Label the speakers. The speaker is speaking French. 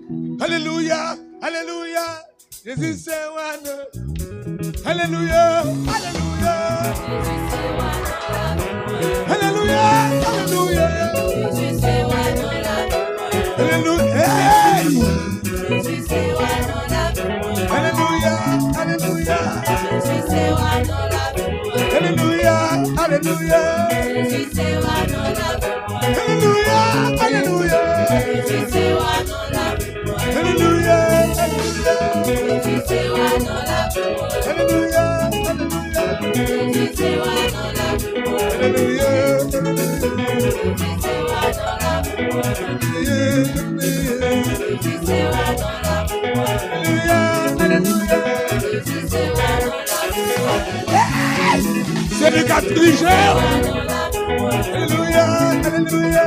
Speaker 1: Alléluia, Alléluia, Jésus c'est one. Alléluia, Alléluia, Alléluia, Alléluia, Jésus c'est one. Alléluia, Jésus c'est one. Alléluia, Alléluia, Jésus c'est one. Alléluia, Alléluia, Jésus c'est one. Alléluia, Alléluia, Jésus c'est one. Alléluia, Alléluia, Jésus c'est one. Alléluia, Alléluia, Jésus c'est one. Alléluia, c'est le quatrième. Alléluia, Alléluia.